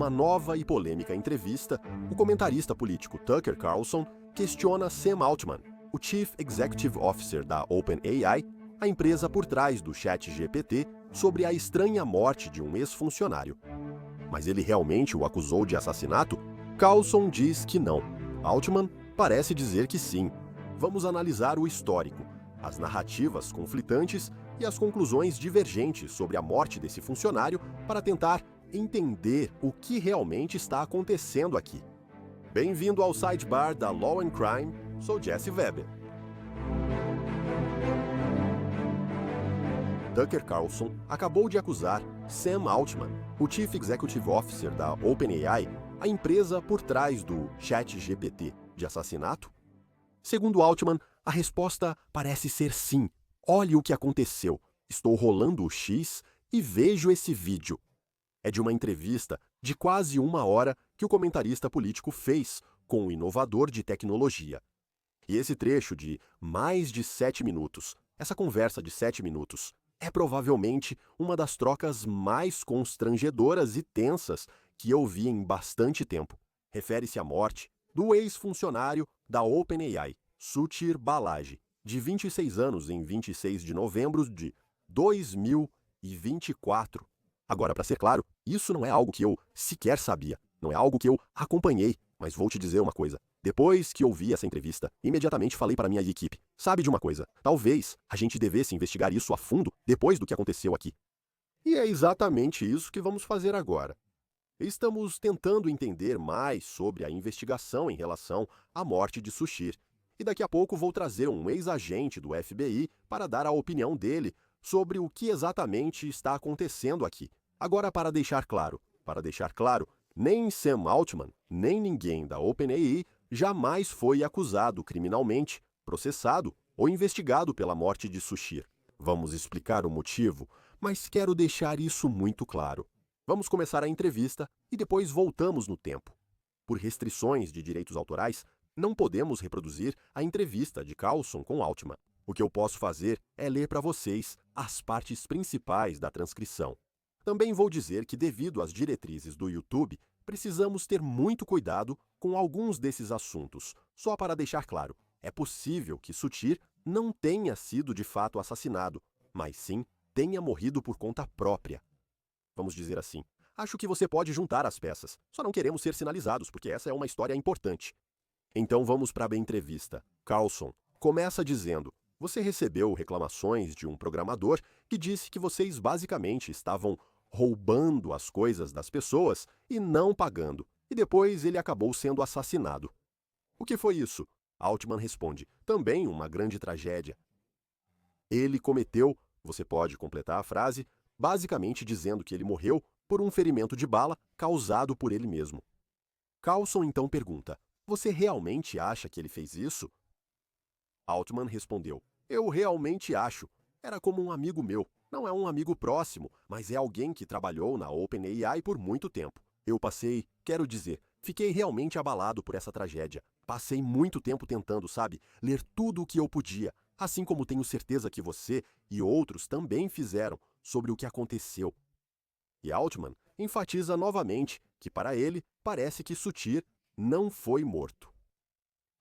numa nova e polêmica entrevista, o comentarista político Tucker Carlson questiona Sam Altman, o Chief Executive Officer da OpenAI, a empresa por trás do ChatGPT, sobre a estranha morte de um ex-funcionário. Mas ele realmente o acusou de assassinato? Carlson diz que não. Altman parece dizer que sim. Vamos analisar o histórico, as narrativas conflitantes e as conclusões divergentes sobre a morte desse funcionário para tentar entender o que realmente está acontecendo aqui. Bem-vindo ao Sidebar da Law and Crime, sou Jesse Weber. Tucker Carlson acabou de acusar Sam Altman, o Chief Executive Officer da OpenAI, a empresa por trás do ChatGPT, de assassinato? Segundo Altman, a resposta parece ser sim. Olhe o que aconteceu. Estou rolando o X e vejo esse vídeo. É de uma entrevista de quase 1 hora que o comentarista político fez com o inovador de tecnologia. E esse trecho de mais de 7 minutos, essa conversa de 7 minutos, é provavelmente uma das trocas mais constrangedoras e tensas que eu vi em bastante tempo. Refere-se à morte do ex-funcionário da OpenAI, Sudhir Balaji, de 26 anos em 26 de novembro de 2024. Agora, para ser claro, isso não é algo que eu sequer sabia, não é algo que eu acompanhei, mas vou te dizer uma coisa. Depois que eu vi essa entrevista, imediatamente falei para minha equipe, sabe de uma coisa, talvez a gente devesse investigar isso a fundo depois do que aconteceu aqui. E é exatamente isso que vamos fazer agora. Estamos tentando entender mais sobre a investigação em relação à morte de Sudhir. E daqui a pouco vou trazer um ex-agente do FBI para dar a opinião dele sobre o que exatamente está acontecendo aqui. Agora, para deixar claro, nem Sam Altman, nem ninguém da OpenAI jamais foi acusado criminalmente, processado ou investigado pela morte de Sudhir. Vamos explicar o motivo, mas quero deixar isso muito claro. Vamos começar a entrevista e depois voltamos no tempo. Por restrições de direitos autorais, não podemos reproduzir a entrevista de Carlson com Altman. O que eu posso fazer é ler para vocês as partes principais da transcrição. Também vou dizer que, devido às diretrizes do YouTube, precisamos ter muito cuidado com alguns desses assuntos. Só para deixar claro, é possível que Sudhir não tenha sido de fato assassinado, mas sim tenha morrido por conta própria. Vamos dizer assim, acho que você pode juntar as peças, só não queremos ser sinalizados, porque essa é uma história importante. Então vamos para a entrevista. Carlson começa dizendo: você recebeu reclamações de um programador que disse que vocês basicamente estavam roubando as coisas das pessoas e não pagando, e depois ele acabou sendo assassinado. O que foi isso? Altman responde: também uma grande tragédia. Ele cometeu, você pode completar a frase, basicamente dizendo que ele morreu por um ferimento de bala causado por ele mesmo. Carlson então pergunta: você realmente acha que ele fez isso? Altman respondeu: eu realmente acho. Era como um amigo meu. Não é um amigo próximo, mas é alguém que trabalhou na OpenAI por muito tempo. Quero dizer, fiquei realmente abalado por essa tragédia. Passei muito tempo tentando, sabe, ler tudo o que eu podia, assim como tenho certeza que você e outros também fizeram sobre o que aconteceu. E Altman enfatiza novamente que, para ele, parece que Sudhir não foi morto.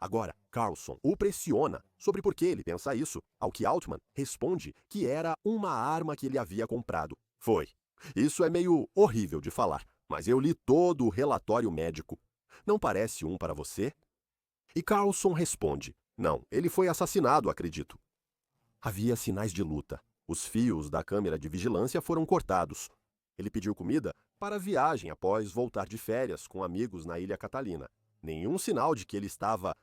Agora, Carlson o pressiona sobre por que ele pensa isso, ao que Altman responde que era uma arma que ele havia comprado. Foi. Isso é meio horrível de falar, mas eu li todo o relatório médico. Não parece um para você? E Carlson responde: não, ele foi assassinado, acredito. Havia sinais de luta. Os fios da câmera de vigilância foram cortados. Ele pediu comida para a viagem após voltar de férias com amigos na Ilha Catalina. Nenhum sinal de que ele estava,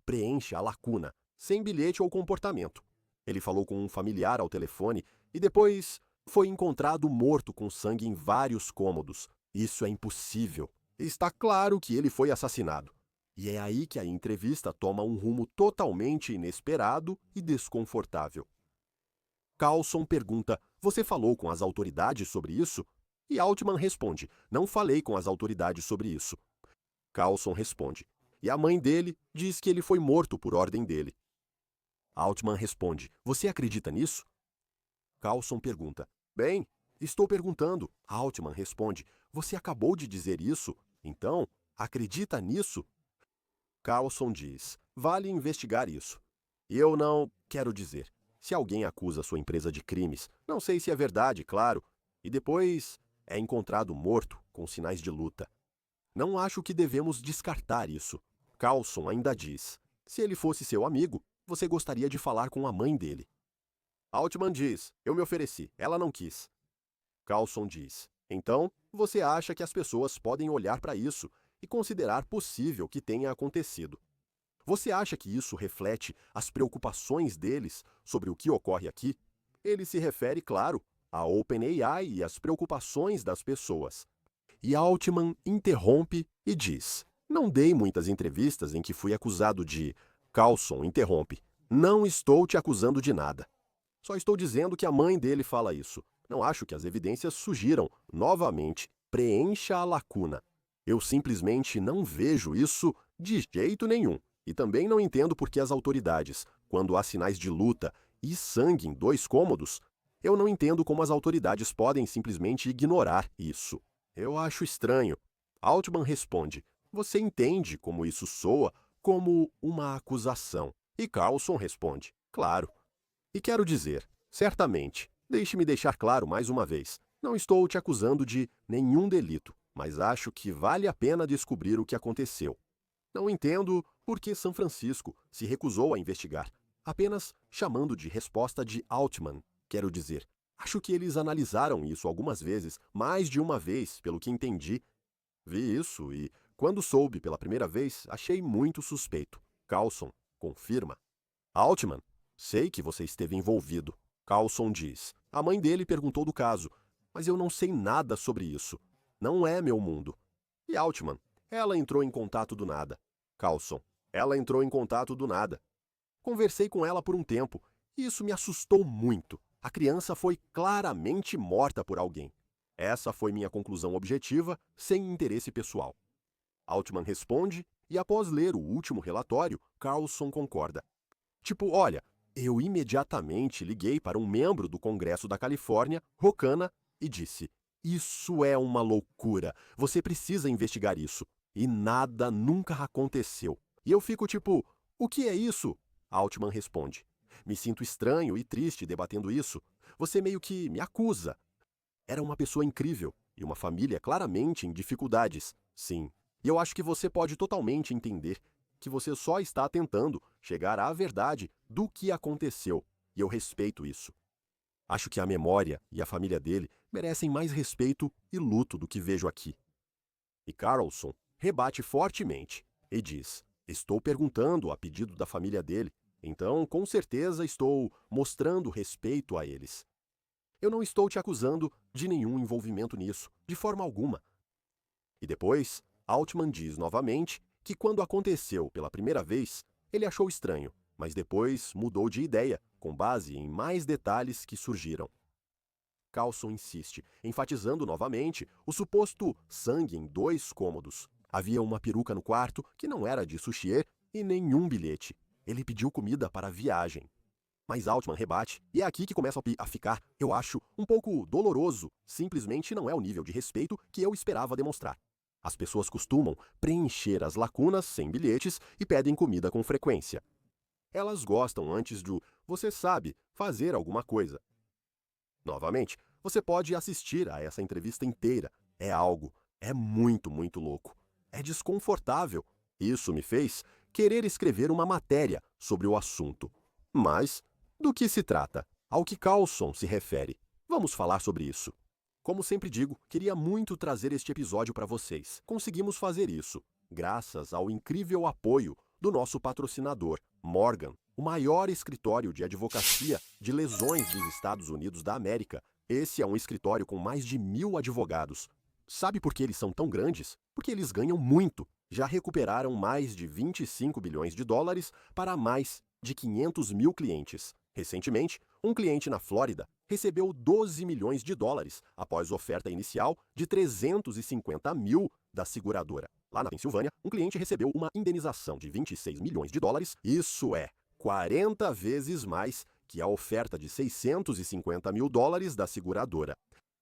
preenche a lacuna, sem bilhete ou comportamento. Ele falou com um familiar ao telefone e depois foi encontrado morto com sangue em vários cômodos. Isso é impossível. Está claro que ele foi assassinado. E é aí que a entrevista toma um rumo totalmente inesperado e desconfortável. Carlson pergunta: você falou com as autoridades sobre isso? E Altman responde: não falei com as autoridades sobre isso. Carlson responde: e a mãe dele diz que ele foi morto por ordem dele. Altman responde: você acredita nisso? Carlson pergunta: bem, estou perguntando. Altman responde: você acabou de dizer isso, então acredita nisso? Carlson diz: vale investigar isso. E eu não quero dizer. Se alguém acusa sua empresa de crimes, não sei se é verdade, claro, e depois é encontrado morto com sinais de luta. Não acho que devemos descartar isso. Carlson ainda diz: se ele fosse seu amigo, você gostaria de falar com a mãe dele. Altman diz: eu me ofereci, ela não quis. Carlson diz: então, você acha que as pessoas podem olhar para isso e considerar possível que tenha acontecido. Você acha que isso reflete as preocupações deles sobre o que ocorre aqui? Ele se refere, claro, à OpenAI e às preocupações das pessoas. E Altman interrompe e diz: não dei muitas entrevistas em que fui acusado de... Carlson interrompe: não estou te acusando de nada. Só estou dizendo que a mãe dele fala isso. Não acho que as evidências sugiram, novamente, preencha a lacuna. Eu simplesmente não vejo isso de jeito nenhum. E também não entendo por que as autoridades, quando há sinais de luta e sangue em 2 cômodos, eu não entendo como as autoridades podem simplesmente ignorar isso. Eu acho estranho. Altman responde: você entende como isso soa como uma acusação? E Carlson responde: claro. E quero dizer, certamente, deixe-me deixar claro mais uma vez, não estou te acusando de nenhum delito, mas acho que vale a pena descobrir o que aconteceu. Não entendo por que São Francisco se recusou a investigar, apenas chamando de resposta de Altman, quero dizer. Acho que eles analisaram isso algumas vezes, mais de uma vez, pelo que entendi. Vi isso e, quando soube pela primeira vez, achei muito suspeito. Carlson confirma. Altman: sei que você esteve envolvido. Carlson diz: a mãe dele perguntou do caso, mas eu não sei nada sobre isso. Não é meu mundo. E Altman: ela entrou em contato do nada. Carlson: ela entrou em contato do nada. Conversei com ela por um tempo e isso me assustou muito. A criança foi claramente morta por alguém. Essa foi minha conclusão objetiva, sem interesse pessoal. Altman responde e, após ler o último relatório, Carlson concorda. Tipo, olha, eu imediatamente liguei para um membro do Congresso da Califórnia, Rocana, e disse: isso é uma loucura, você precisa investigar isso. E nada nunca aconteceu. E eu fico tipo, o que é isso? Altman responde: me sinto estranho e triste debatendo isso. Você meio que me acusa. Era uma pessoa incrível e uma família claramente em dificuldades, sim. E eu acho que você pode totalmente entender que você só está tentando chegar à verdade do que aconteceu, e eu respeito isso. Acho que a memória e a família dele merecem mais respeito e luto do que vejo aqui. E Carlson rebate fortemente e diz: estou perguntando a pedido da família dele, então com certeza estou mostrando respeito a eles. Eu não estou te acusando de nenhum envolvimento nisso, de forma alguma. E depois, Altman diz novamente que quando aconteceu pela primeira vez, ele achou estranho, mas depois mudou de ideia, com base em mais detalhes que surgiram. Carlson insiste, enfatizando novamente o suposto sangue em 2 cômodos. Havia uma peruca no quarto que não era de Souchier e nenhum bilhete. Ele pediu comida para a viagem. Mas Altman rebate, e é aqui que começa a ficar, eu acho, um pouco doloroso. Simplesmente não é o nível de respeito que eu esperava demonstrar. As pessoas costumam preencher as lacunas sem bilhetes e pedem comida com frequência. Elas gostam antes de, você sabe, fazer alguma coisa. Novamente, você pode assistir a essa entrevista inteira. É muito, muito louco. É desconfortável. Isso me fez querer escrever uma matéria sobre o assunto. Mas, do que se trata? Ao que Carlson se refere? Vamos falar sobre isso. Como sempre digo, queria muito trazer este episódio para vocês. Conseguimos fazer isso, graças ao incrível apoio do nosso patrocinador, Morgan, o maior escritório de advocacia de lesões dos Estados Unidos da América. Esse é um escritório com mais de 1.000 advogados. Sabe por que eles são tão grandes? Porque eles ganham muito. Já recuperaram mais de 25 bilhões de dólares para mais de 500 mil clientes. Recentemente, um cliente na Flórida recebeu 12 milhões de dólares após oferta inicial de 350 mil da seguradora. Lá na Pensilvânia, um cliente recebeu uma indenização de 26 milhões de dólares, isso é 40 vezes mais que a oferta de 650 mil dólares da seguradora.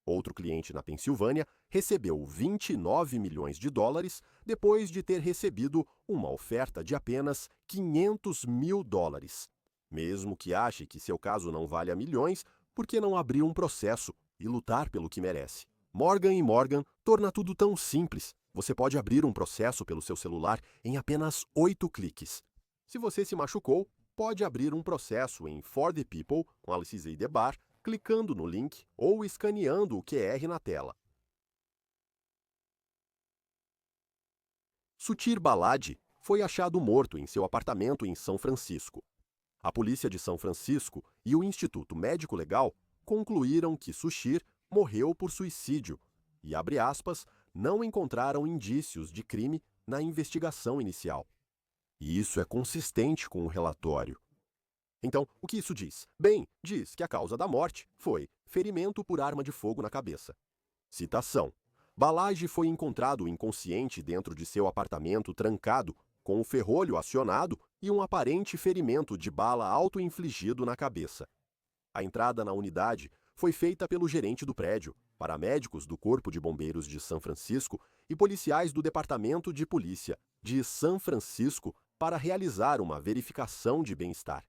Outro cliente na Pensilvânia recebeu 29 milhões de dólares depois de ter recebido uma oferta de apenas 500 mil dólares. Mesmo que ache que seu caso não valha milhões, por que não abrir um processo e lutar pelo que merece? Morgan & Morgan torna tudo tão simples. Você pode abrir um processo pelo seu celular em apenas 8 cliques. Se você se machucou, pode abrir um processo em For the People, com Alice Debar, clicando no link ou escaneando o QR na tela. Suthir Balaji foi achado morto em seu apartamento em São Francisco. A polícia de São Francisco e o Instituto Médico Legal concluíram que Suthir morreu por suicídio e, abre aspas, não encontraram indícios de crime na investigação inicial. E isso é consistente com o relatório. Então, o que isso diz? Bem, diz que a causa da morte foi ferimento por arma de fogo na cabeça. Citação: Balaji foi encontrado inconsciente dentro de seu apartamento trancado, com o ferrolho acionado e um aparente ferimento de bala auto-infligido na cabeça. A entrada na unidade foi feita pelo gerente do prédio, paramédicos do Corpo de Bombeiros de São Francisco e policiais do Departamento de Polícia de São Francisco para realizar uma verificação de bem-estar.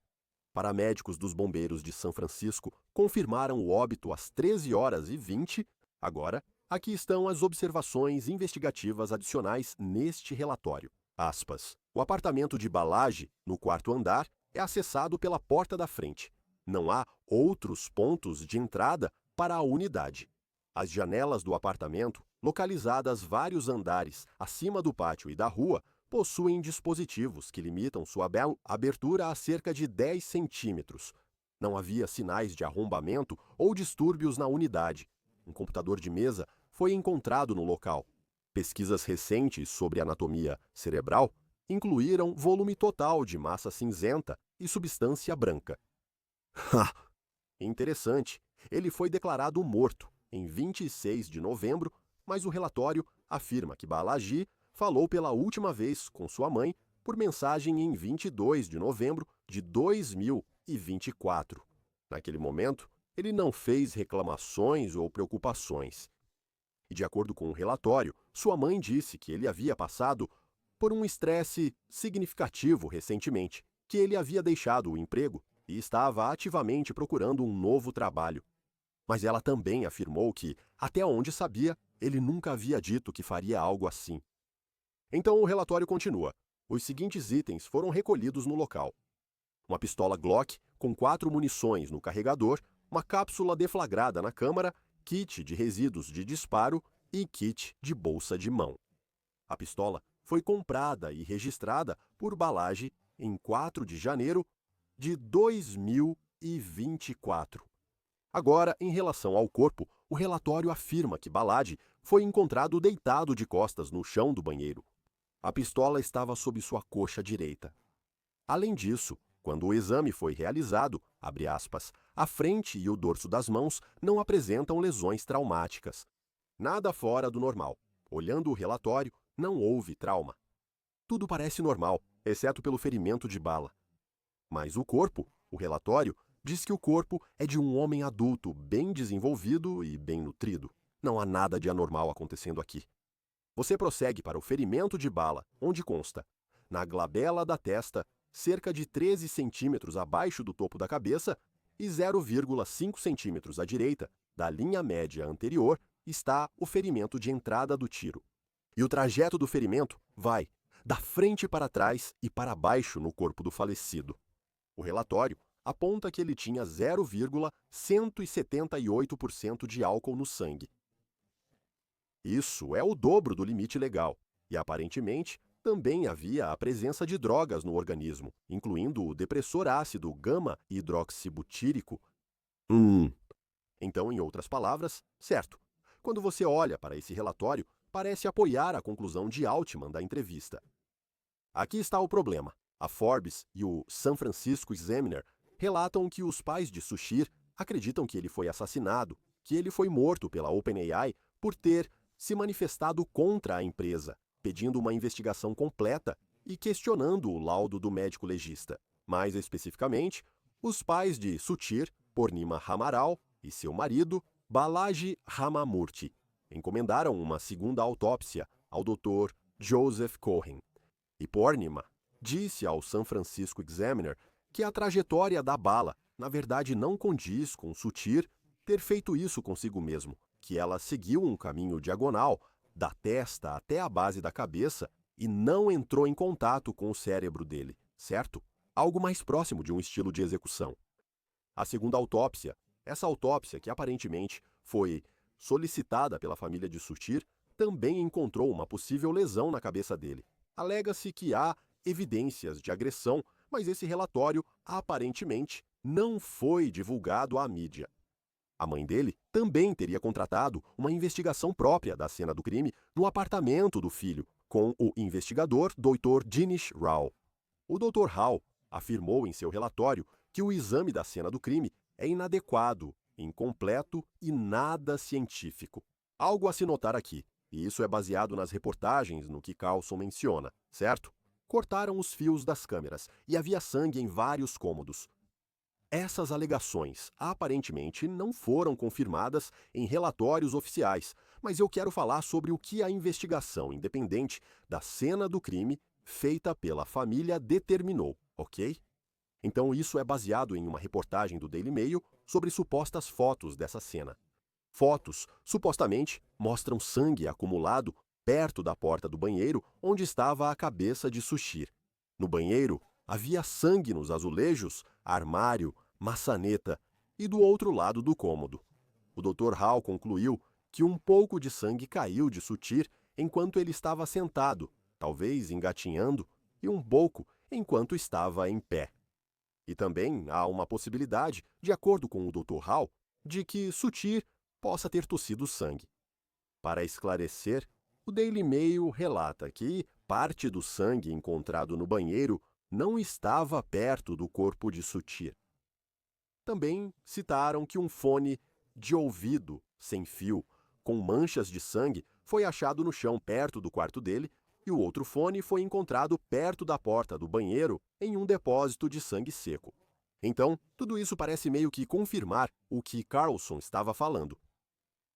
Paramédicos dos Bombeiros de São Francisco confirmaram o óbito às 13h20. Agora, aqui estão as observações investigativas adicionais neste relatório. Aspas. O apartamento de Balaji, no 4º andar, é acessado pela porta da frente. Não há outros pontos de entrada para a unidade. As janelas do apartamento, localizadas vários andares acima do pátio e da rua, possuem dispositivos que limitam sua abertura a cerca de 10 centímetros. Não havia sinais de arrombamento ou distúrbios na unidade. Um computador de mesa foi encontrado no local. Pesquisas recentes sobre anatomia cerebral incluíram volume total de massa cinzenta e substância branca. Interessante, ele foi declarado morto em 26 de novembro, mas o relatório afirma que Balaji falou pela última vez com sua mãe por mensagem em 22 de novembro de 2024. Naquele momento, ele não fez reclamações ou preocupações. E, de acordo com o relatório, sua mãe disse que ele havia passado por um estresse significativo recentemente, que ele havia deixado o emprego e estava ativamente procurando um novo trabalho. Mas ela também afirmou que, até onde sabia, ele nunca havia dito que faria algo assim. Então o relatório continua. Os seguintes itens foram recolhidos no local: uma pistola Glock com 4 munições no carregador, uma cápsula deflagrada na câmara, kit de resíduos de disparo e kit de bolsa de mão. A pistola foi comprada e registrada por Balaji em 4 de janeiro de 2024. Agora, em relação ao corpo, o relatório afirma que Balaji foi encontrado deitado de costas no chão do banheiro. A pistola estava sob sua coxa direita. Além disso, quando o exame foi realizado, abre aspas, a frente e o dorso das mãos não apresentam lesões traumáticas. Nada fora do normal. Olhando o relatório, não houve trauma. Tudo parece normal, exceto pelo ferimento de bala. Mas o corpo, o relatório, diz que o corpo é de um homem adulto, bem desenvolvido e bem nutrido. Não há nada de anormal acontecendo aqui. Você prossegue para o ferimento de bala, onde consta, na glabela da testa, cerca de 13 centímetros abaixo do topo da cabeça e 0,5 centímetros à direita da linha média anterior, está o ferimento de entrada do tiro. E o trajeto do ferimento vai da frente para trás e para baixo no corpo do falecido. O relatório aponta que ele tinha 0,178% de álcool no sangue. Isso é o dobro do limite legal, e aparentemente também havia a presença de drogas no organismo, incluindo o depressor ácido gama-hidroxibutírico. Então, em outras palavras, certo. Quando você olha para esse relatório, parece apoiar a conclusão de Altman da entrevista. Aqui está o problema. A Forbes e o San Francisco Examiner relatam que os pais de Suthir acreditam que ele foi assassinado, que ele foi morto pela OpenAI por ter se manifestado contra a empresa, pedindo uma investigação completa e questionando o laudo do médico legista. Mais especificamente, os pais de Suthir, Purnima Ramaral, e seu marido, Balaji Ramamurthy encomendaram uma segunda autópsia ao Dr. Joseph Cohen. E Purnima disse ao San Francisco Examiner que a trajetória da bala, na verdade, não condiz com Sutir ter feito isso consigo mesmo, que ela seguiu um caminho diagonal da testa até a base da cabeça e não entrou em contato com o cérebro dele, certo? Algo mais próximo de um estilo de execução. A segunda autópsia, essa autópsia que aparentemente foi solicitada pela família de Sutir, também encontrou uma possível lesão na cabeça dele. Alega-se que há evidências de agressão, mas esse relatório, aparentemente, não foi divulgado à mídia. A mãe dele também teria contratado uma investigação própria da cena do crime no apartamento do filho, com o investigador Dr. Dinesh Rao. O Dr. Rao afirmou em seu relatório que o exame da cena do crime é inadequado, incompleto e nada científico. Algo a se notar aqui, e isso é baseado nas reportagens no que Carlson menciona, certo? Cortaram os fios das câmeras e havia sangue em vários cômodos. Essas alegações aparentemente não foram confirmadas em relatórios oficiais, mas eu quero falar sobre o que a investigação independente da cena do crime feita pela família determinou, ok? Então isso é baseado em uma reportagem do Daily Mail sobre supostas fotos dessa cena. Fotos, supostamente, mostram sangue acumulado perto da porta do banheiro onde estava a cabeça de Sutir. No banheiro, havia sangue nos azulejos, armário, maçaneta e do outro lado do cômodo. O Dr. Rao concluiu que um pouco de sangue caiu de Sutir enquanto ele estava sentado, talvez engatinhando, e um pouco enquanto estava em pé. E também há uma possibilidade, de acordo com o Dr. Rao, de que Sutir possa ter tossido sangue. Para esclarecer, o Daily Mail relata que parte do sangue encontrado no banheiro não estava perto do corpo de Sutir. Também citaram que um fone de ouvido sem fio, com manchas de sangue, foi achado no chão perto do quarto dele e o outro fone foi encontrado perto da porta do banheiro em um depósito de sangue seco. Então, tudo isso parece meio que confirmar o que Carlson estava falando.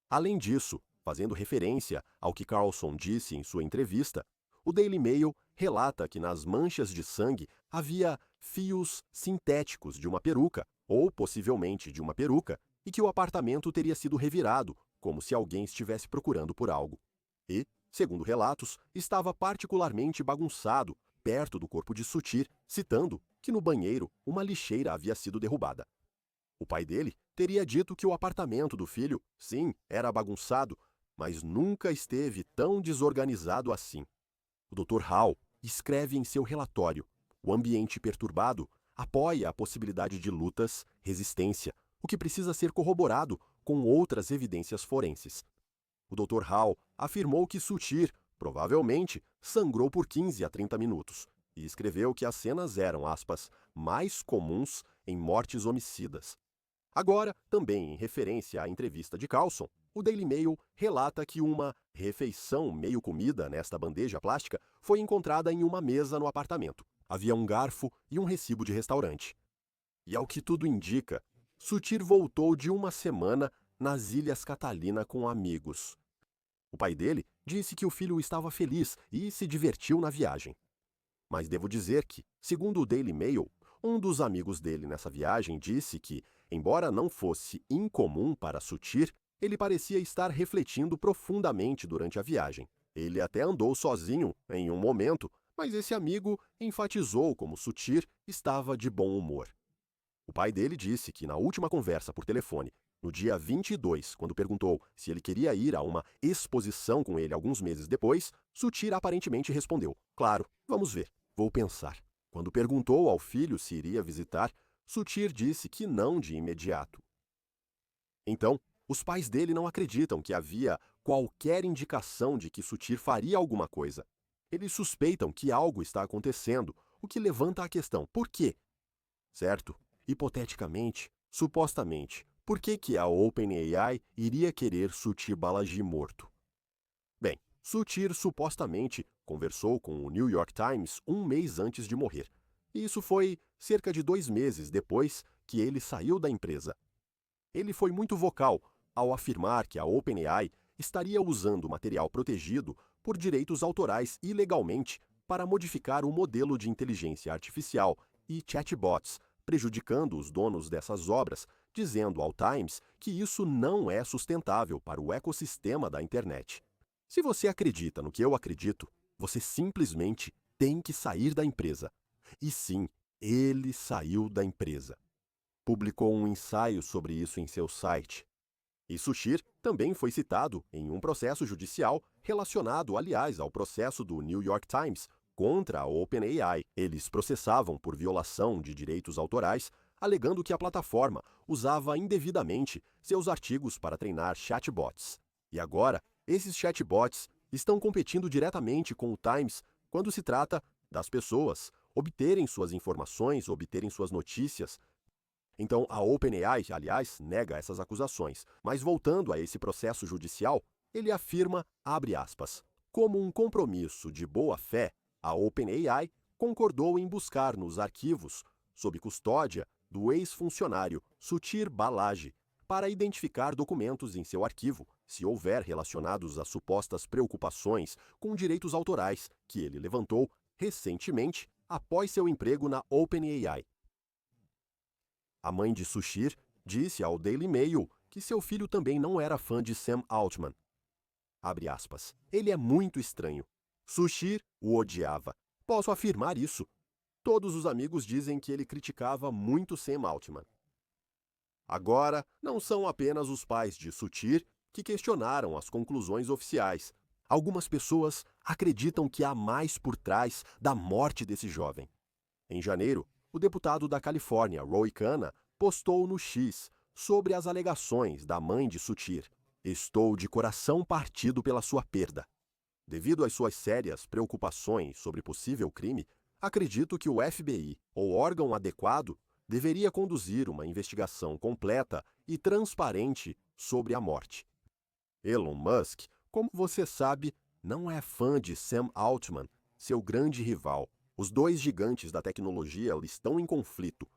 Além disso, fazendo referência ao que Carlson disse em sua entrevista, o Daily Mail relata que nas manchas de sangue havia fios sintéticos de uma peruca, ou possivelmente de uma peruca, e que o apartamento teria sido revirado, como se alguém estivesse procurando por algo. E, segundo relatos, estava particularmente bagunçado perto do corpo de Sutir, citando que no banheiro uma lixeira havia sido derrubada. O pai dele teria dito que o apartamento do filho, sim, era bagunçado, mas nunca esteve tão desorganizado assim. O Dr. Rao escreve em seu relatório: o ambiente perturbado apoia a possibilidade de lutas, resistência, o que precisa ser corroborado com outras evidências forenses. O Dr. Rao afirmou que Sutir, provavelmente, sangrou por 15 a 30 minutos e escreveu que as cenas eram, aspas, mais comuns em mortes homicidas. Agora, também em referência à entrevista de Carlson, o Daily Mail relata que uma refeição meio comida nesta bandeja plástica foi encontrada em uma mesa no apartamento. Havia um garfo e um recibo de restaurante. E ao que tudo indica, Sutir voltou de uma semana nas Ilhas Catalina com amigos. O pai dele disse que o filho estava feliz e se divertiu na viagem. Mas devo dizer que, segundo o Daily Mail, um dos amigos dele nessa viagem disse que, embora não fosse incomum para Sutir, ele parecia estar refletindo profundamente durante a viagem. Ele até andou sozinho em um momento, mas esse amigo enfatizou como Sutir estava de bom humor. O pai dele disse que na última conversa por telefone, no dia 22, quando perguntou se ele queria ir a uma exposição com ele alguns meses depois, Sutir aparentemente respondeu: "Claro, vamos ver, vou pensar." Quando perguntou ao filho se iria visitar, Sutir disse que não de imediato. Então, os pais dele não acreditam que havia qualquer indicação de que Sutir faria alguma coisa. Eles suspeitam que algo está acontecendo, o que levanta a questão: por quê? Certo? Hipoteticamente, supostamente, por que a OpenAI iria querer Sutir Balaji morto? Bem, Sutir supostamente conversou com o New York Times um mês antes de morrer. E isso foi cerca de 2 meses depois que ele saiu da empresa. Ele foi muito vocal ao afirmar que a OpenAI estaria usando material protegido por direitos autorais ilegalmente para modificar o modelo de inteligência artificial e chatbots, prejudicando os donos dessas obras, dizendo ao Times que isso não é sustentável para o ecossistema da internet. Se você acredita no que eu acredito, você simplesmente tem que sair da empresa. E sim, ele saiu da empresa. Publicou um ensaio sobre isso em seu site. E Sushir também foi citado em um processo judicial relacionado, aliás, ao processo do New York Times contra a OpenAI. Eles processavam por violação de direitos autorais, alegando que a plataforma usava indevidamente seus artigos para treinar chatbots. E agora, esses chatbots estão competindo diretamente com o Times quando se trata das pessoas obterem suas informações, obterem suas notícias. Então, a OpenAI, aliás, nega essas acusações. Mas voltando a esse processo judicial, ele afirma, abre aspas, como um compromisso de boa-fé, a OpenAI concordou em buscar nos arquivos, sob custódia do ex-funcionário Sudhir Balaji, para identificar documentos em seu arquivo, se houver relacionados às supostas preocupações com direitos autorais que ele levantou recentemente após seu emprego na OpenAI. A mãe de Sushir disse ao Daily Mail que seu filho também não era fã de Sam Altman. Abre aspas. Ele é muito estranho. Sushir o odiava. Posso afirmar isso. Todos os amigos dizem que ele criticava muito Sam Altman. Agora, não são apenas os pais de Sudhir que questionaram as conclusões oficiais. Algumas pessoas acreditam que há mais por trás da morte desse jovem. Em janeiro, o deputado da Califórnia, Roy Khanna, postou no X sobre as alegações da mãe de Sudhir. Estou de coração partido pela sua perda. Devido às suas sérias preocupações sobre possível crime, acredito que o FBI, ou órgão adequado, deveria conduzir uma investigação completa e transparente sobre a morte. Elon Musk, como você sabe, não é fã de Sam Altman, seu grande rival. Os dois gigantes da tecnologia estão em conflito.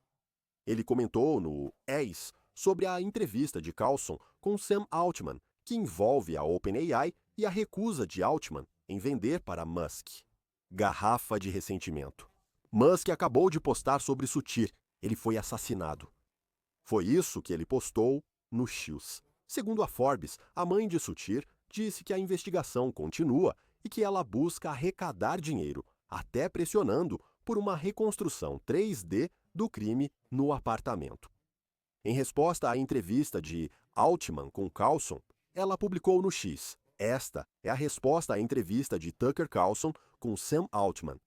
Ele comentou no X sobre a entrevista de Carlson com Sam Altman, que envolve a OpenAI e a recusa de Altman em vender para Musk. Garrafa de ressentimento. Musk acabou de postar sobre Sudhir. Ele foi assassinado. Foi isso que ele postou no X. Segundo a Forbes, a mãe de Sudhir disse que a investigação continua e que ela busca arrecadar dinheiro, até pressionando por uma reconstrução 3D do crime no apartamento. Em resposta à entrevista de Altman com Carlson, ela publicou no X. Esta é a resposta à entrevista de Tucker Carlson com Sam Altman.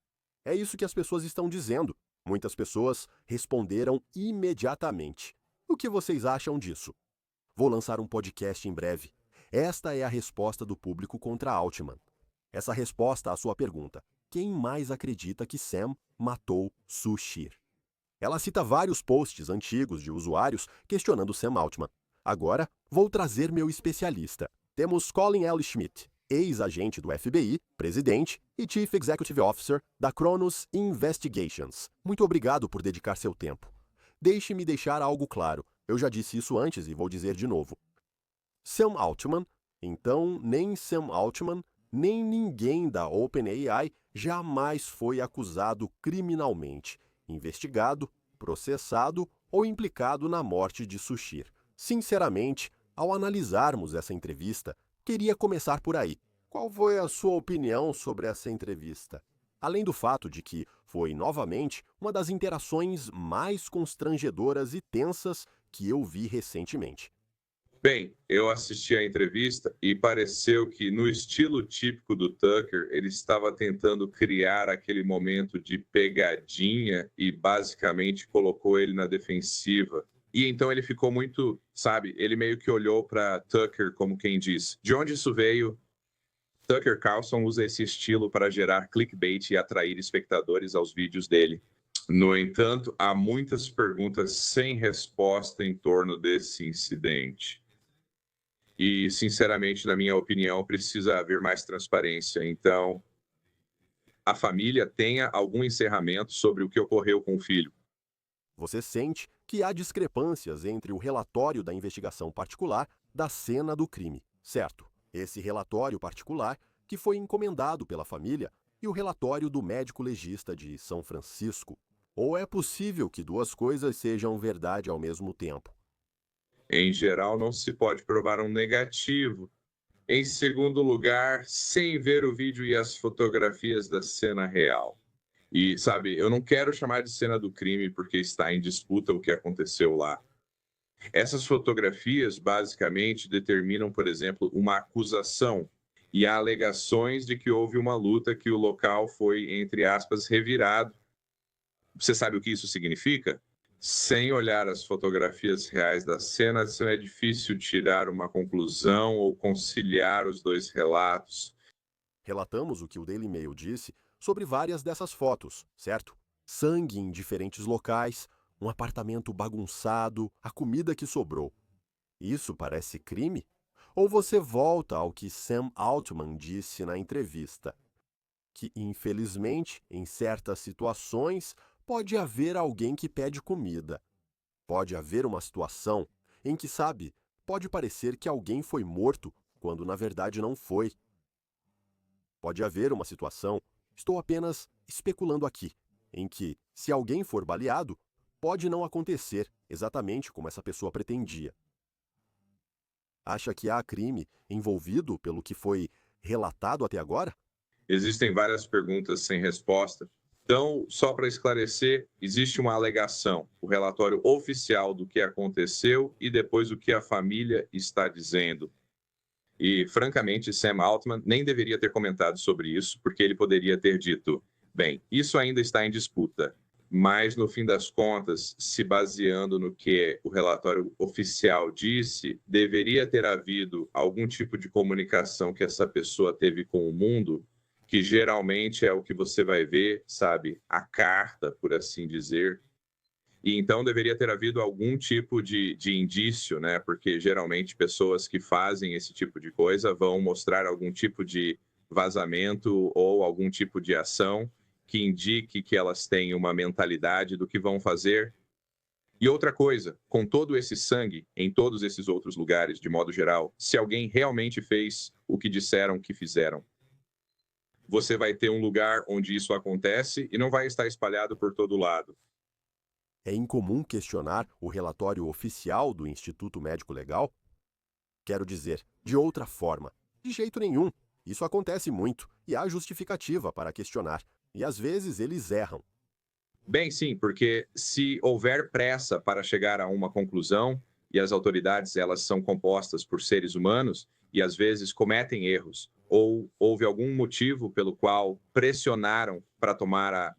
É isso que as pessoas estão dizendo. Muitas pessoas responderam imediatamente. O que vocês acham disso? Vou lançar um podcast em breve. Esta é a resposta do público contra Altman. Essa resposta à sua pergunta: quem mais acredita que Sam matou Sudhir? Ela cita vários posts antigos de usuários questionando Sam Altman. Agora, vou trazer meu especialista. Temos Colin L. Schmidt, ex-agente do FBI, presidente e Chief Executive Officer da Kronos Investigations. Muito obrigado por dedicar seu tempo. Deixe-me deixar algo claro. Eu já disse isso antes e vou dizer de novo. Sam Altman, então nem Sam Altman, nem ninguém da OpenAI jamais foi acusado criminalmente, investigado, processado ou implicado na morte de Sudhir. Sinceramente, ao analisarmos essa entrevista, queria começar por aí. Qual foi a sua opinião sobre essa entrevista? Além do fato de que foi, novamente, uma das interações mais constrangedoras e tensas que eu vi recentemente. Bem, eu assisti a entrevista e pareceu que, no estilo típico do Tucker, ele estava tentando criar aquele momento de pegadinha e basicamente colocou ele na defensiva. E então ele ficou muito, sabe, ele meio que olhou para Tucker como quem diz: de onde isso veio? Tucker Carlson usa esse estilo para gerar clickbait e atrair espectadores aos vídeos dele. No entanto, há muitas perguntas sem resposta em torno desse incidente. E, sinceramente, na minha opinião, precisa haver mais transparência. Então, a família tenha algum encerramento sobre o que ocorreu com o filho. Você sente que há discrepâncias entre o relatório da investigação particular da cena do crime, certo? Esse relatório particular que foi encomendado pela família e o relatório do médico legista de São Francisco. Ou é possível que duas coisas sejam verdade ao mesmo tempo? Em geral, não se pode provar um negativo. Em segundo lugar, sem ver o vídeo e as fotografias da cena real. E, sabe, eu não quero chamar de cena do crime porque está em disputa o que aconteceu lá. Essas fotografias basicamente determinam, por exemplo, uma acusação e há alegações de que houve uma luta que o local foi, entre aspas, revirado. Você sabe o que isso significa? Sem olhar as fotografias reais das cenas, é difícil tirar uma conclusão ou conciliar os dois relatos. Relatamos o que o Daily Mail disse sobre várias dessas fotos, certo? Sangue em diferentes locais, um apartamento bagunçado, a comida que sobrou. Isso parece crime? Ou você volta ao que Sam Altman disse na entrevista, que infelizmente, em certas situações, pode haver alguém que pede comida. Pode haver uma situação em que, sabe, pode parecer que alguém foi morto quando na verdade não foi. Pode haver uma situação, estou apenas especulando aqui, em que, se alguém for baleado, pode não acontecer exatamente como essa pessoa pretendia. Acha que há crime envolvido pelo que foi relatado até agora? Existem várias perguntas sem resposta. Então, só para esclarecer, existe uma alegação, o relatório oficial do que aconteceu e depois o que a família está dizendo. E, francamente, Sam Altman nem deveria ter comentado sobre isso, porque ele poderia ter dito: bem, isso ainda está em disputa, mas, no fim das contas, se baseando no que o relatório oficial disse, deveria ter havido algum tipo de comunicação que essa pessoa teve com o mundo, que geralmente é o que você vai ver, sabe, a carta, por assim dizer. E então deveria ter havido algum tipo de indício, né? Porque geralmente pessoas que fazem esse tipo de coisa vão mostrar algum tipo de vazamento ou algum tipo de ação que indique que elas têm uma mentalidade do que vão fazer. E outra coisa, com todo esse sangue em todos esses outros lugares, de modo geral, se alguém realmente fez o que disseram que fizeram, você vai ter um lugar onde isso acontece e não vai estar espalhado por todo lado. É incomum questionar o relatório oficial do Instituto Médico Legal? Quero dizer, de outra forma, de jeito nenhum. Isso acontece muito e há justificativa para questionar, e às vezes eles erram. Bem, sim, porque se houver pressa para chegar a uma conclusão e as autoridades elas são compostas por seres humanos e às vezes cometem erros ou houve algum motivo pelo qual pressionaram para tomar a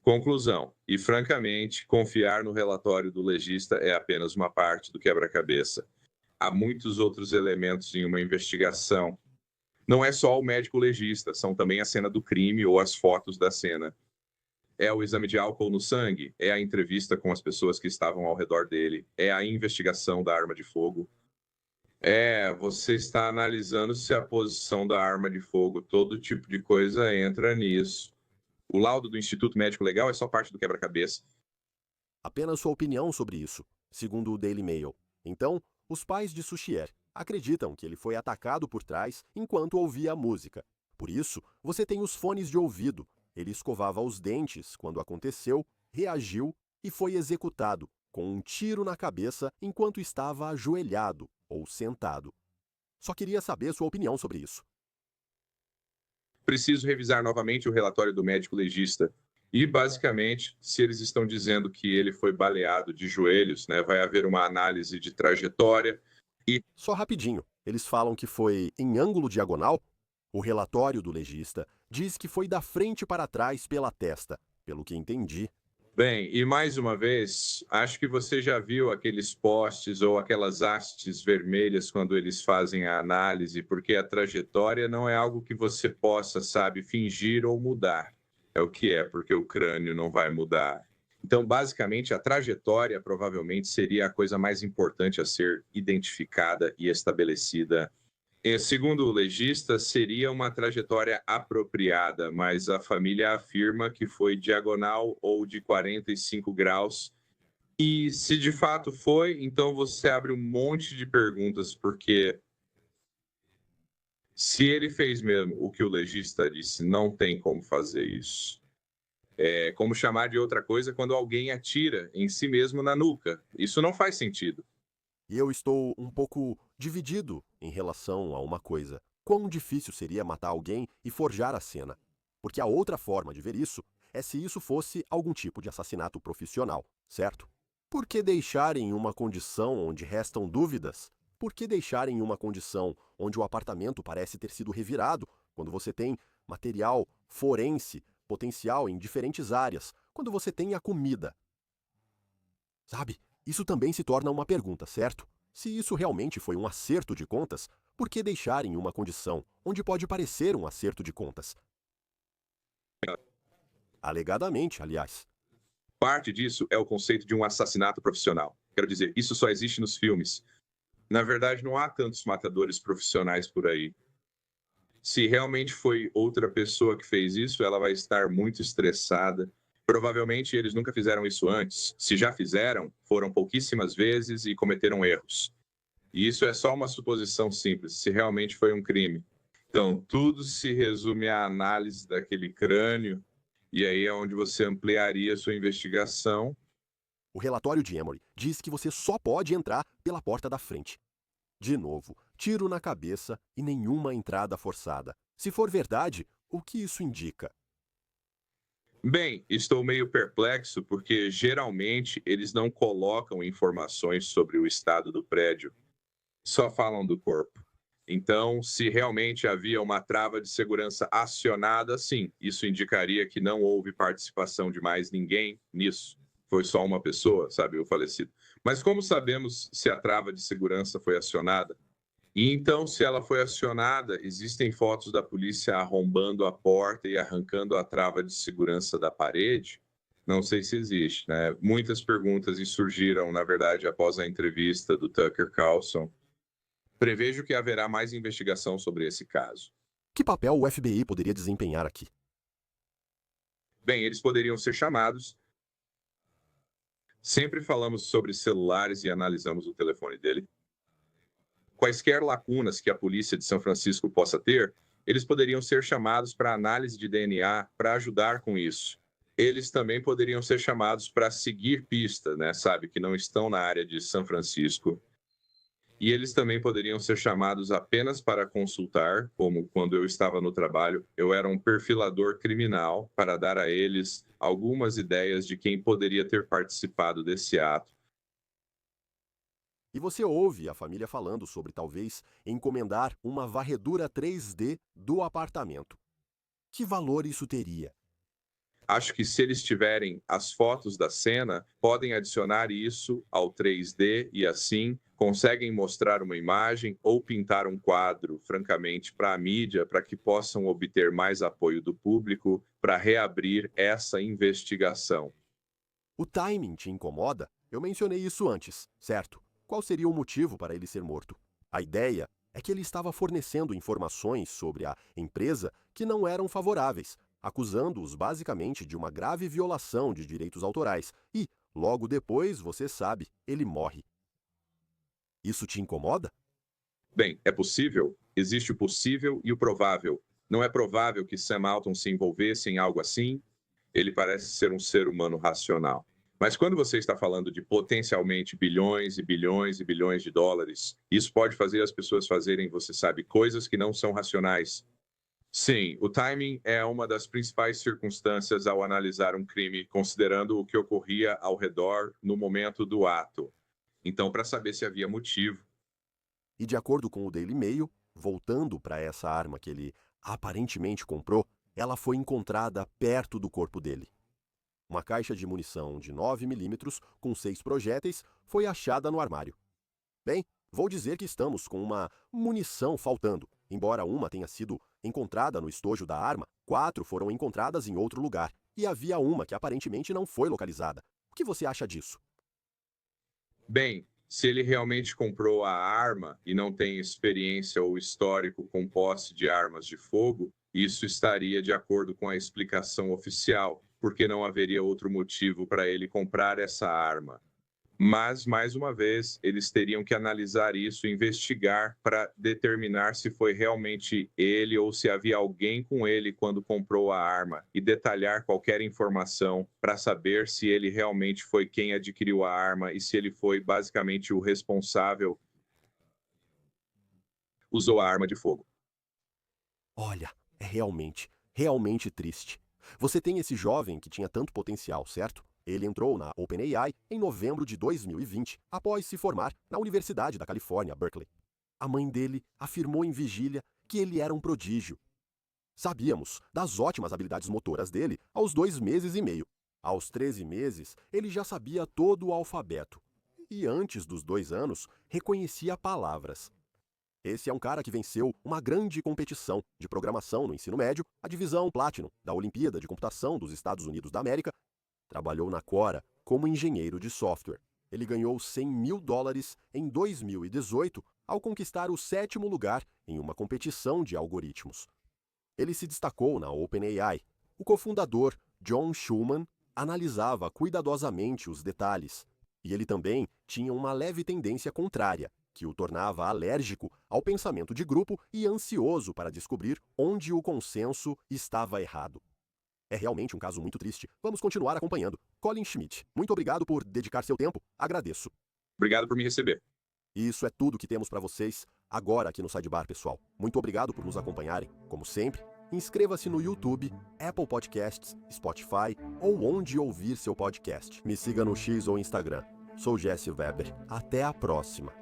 conclusão. E, francamente, confiar no relatório do legista é apenas uma parte do quebra-cabeça. Há muitos outros elementos em uma investigação. Não é só o médico legista, são também a cena do crime ou as fotos da cena. É o exame de álcool no sangue, é a entrevista com as pessoas que estavam ao redor dele, é a investigação da arma de fogo. Você está analisando se a posição da arma de fogo, todo tipo de coisa entra nisso. O laudo do Instituto Médico Legal é só parte do quebra-cabeça. Apenas sua opinião sobre isso, segundo o Daily Mail. Então, os pais de Sushier acreditam que ele foi atacado por trás enquanto ouvia a música. Por isso, você tem os fones de ouvido. Ele escovava os dentes quando aconteceu, reagiu e foi executado com um tiro na cabeça enquanto estava ajoelhado ou sentado. Só queria saber sua opinião sobre isso. Preciso revisar novamente o relatório do médico legista. E, basicamente, se eles estão dizendo que ele foi baleado de joelhos, né, vai haver uma análise de trajetória. Só rapidinho, eles falam que foi em ângulo diagonal? O relatório do legista diz que foi da frente para trás pela testa, pelo que entendi. Bem, e mais uma vez, acho que você já viu aqueles postes ou aquelas hastes vermelhas quando eles fazem a análise, porque a trajetória não é algo que você possa, sabe, fingir ou mudar. É o que é, porque o crânio não vai mudar. Então, basicamente, a trajetória provavelmente seria a coisa mais importante a ser identificada e estabelecida. Segundo o legista, seria uma trajetória apropriada, mas a família afirma que foi diagonal ou de 45 graus E se de fato foi, então você abre um monte de perguntas, porque se ele fez mesmo o que o legista disse, não tem como fazer isso. É como chamar de outra coisa quando alguém atira em si mesmo na nuca. Isso não faz sentido. E eu estou um pouco dividido em relação a uma coisa. Quão difícil seria matar alguém e forjar a cena? Porque a outra forma de ver isso é se isso fosse algum tipo de assassinato profissional, certo? Por que deixar em uma condição onde restam dúvidas? Por que deixar em uma condição onde o apartamento parece ter sido revirado, quando você tem material forense potencial em diferentes áreas, quando você tem a comida? Sabe? Isso também se torna uma pergunta, certo? Se isso realmente foi um acerto de contas, por que deixar em uma condição onde pode parecer um acerto de contas? Alegadamente, aliás. Parte disso é o conceito de um assassinato profissional. Quero dizer, isso só existe nos filmes. Na verdade, não há tantos matadores profissionais por aí. Se realmente foi outra pessoa que fez isso, ela vai estar muito estressada. Provavelmente eles nunca fizeram isso antes. Se já fizeram, foram pouquíssimas vezes e cometeram erros. E isso é só uma suposição simples, se realmente foi um crime. Então, tudo se resume à análise daquele crânio, e aí é onde você ampliaria a sua investigação. O relatório de Emory diz que você só pode entrar pela porta da frente. De novo, tiro na cabeça e nenhuma entrada forçada. Se for verdade, o que isso indica? Bem, estou meio perplexo porque geralmente eles não colocam informações sobre o estado do prédio, só falam do corpo. Então, se realmente havia uma trava de segurança acionada, sim, isso indicaria que não houve participação de mais ninguém nisso. Foi só uma pessoa, sabe, o falecido. Mas como sabemos se a trava de segurança foi acionada? E então, se ela foi acionada, existem fotos da polícia arrombando a porta e arrancando a trava de segurança da parede? Não sei se existe, né? Muitas perguntas surgiram, na verdade, após a entrevista do Tucker Carlson. Prevejo que haverá mais investigação sobre esse caso. Que papel o FBI poderia desempenhar aqui? Bem, eles poderiam ser chamados. Sempre falamos sobre celulares e analisamos o telefone dele. Quaisquer lacunas que a polícia de São Francisco possa ter, eles poderiam ser chamados para análise de DNA para ajudar com isso. Eles também poderiam ser chamados para seguir pista, né, sabe, que não estão na área de São Francisco. E eles também poderiam ser chamados apenas para consultar, como quando eu estava no trabalho, eu era um perfilador criminal para dar a eles algumas ideias de quem poderia ter participado desse ato. E você ouve a família falando sobre talvez encomendar uma varredura 3D do apartamento. Que valor isso teria? Acho que se eles tiverem as fotos da cena, podem adicionar isso ao 3D e assim conseguem mostrar uma imagem ou pintar um quadro, francamente, para a mídia, para que possam obter mais apoio do público para reabrir essa investigação. O timing te incomoda? Eu mencionei isso antes, certo? Qual seria o motivo para ele ser morto? A ideia é que ele estava fornecendo informações sobre a empresa que não eram favoráveis, acusando-os basicamente de uma grave violação de direitos autorais e, logo depois, você sabe, ele morre. Isso te incomoda? Bem, é possível, existe o possível e o provável. Não é provável que Sam Altman se envolvesse em algo assim? Ele parece ser um ser humano racional. Mas quando você está falando de potencialmente bilhões e bilhões e bilhões de dólares, isso pode fazer as pessoas fazerem, você sabe, coisas que não são racionais. Sim, o timing é uma das principais circunstâncias ao analisar um crime, considerando o que ocorria ao redor no momento do ato. Então, para saber se havia motivo. E de acordo com o Daily Mail, voltando para essa arma que ele aparentemente comprou, ela foi encontrada perto do corpo dele. Uma caixa de munição de 9mm com 6 projéteis foi achada no armário. Bem, vou dizer que estamos com uma munição faltando. Embora uma tenha sido encontrada no estojo da arma, 4 foram encontradas em outro lugar. E havia uma que aparentemente não foi localizada. O que você acha disso? Bem, se ele realmente comprou a arma e não tem experiência ou histórico com posse de armas de fogo, isso estaria de acordo com a explicação oficial, porque não haveria outro motivo para ele comprar essa arma. Mas, mais uma vez, eles teriam que analisar isso, investigar para determinar se foi realmente ele ou se havia alguém com ele quando comprou a arma e detalhar qualquer informação para saber se ele realmente foi quem adquiriu a arma e se ele foi basicamente o responsável, usou a arma de fogo. Olha, é realmente triste. Você tem esse jovem que tinha tanto potencial, certo? Ele entrou na OpenAI em novembro de 2020, após se formar na Universidade da Califórnia, Berkeley. A mãe dele afirmou em vigília que ele era um prodígio. Sabíamos das ótimas habilidades motoras dele aos 2 meses e meio. Aos 13 meses, ele já sabia todo o alfabeto. E antes dos 2 anos, reconhecia palavras. Esse é um cara que venceu uma grande competição de programação no ensino médio, a divisão Platinum da Olimpíada de Computação dos Estados Unidos da América. Trabalhou na Quora como engenheiro de software. Ele ganhou $100 mil em 2018 ao conquistar o 7º lugar em uma competição de algoritmos. Ele se destacou na OpenAI. O cofundador, John Schulman, analisava cuidadosamente os detalhes. E ele também tinha uma leve tendência contrária, que o tornava alérgico ao pensamento de grupo e ansioso para descobrir onde o consenso estava errado. É realmente um caso muito triste. Vamos continuar acompanhando. Colin Schmidt, muito obrigado por dedicar seu tempo. Agradeço. Obrigado por me receber. Isso é tudo que temos para vocês agora aqui no Sidebar, pessoal. Muito obrigado por nos acompanharem. Como sempre, inscreva-se no YouTube, Apple Podcasts, Spotify ou onde ouvir seu podcast. Me siga no X ou Instagram. Sou Jesse Weber. Até a próxima.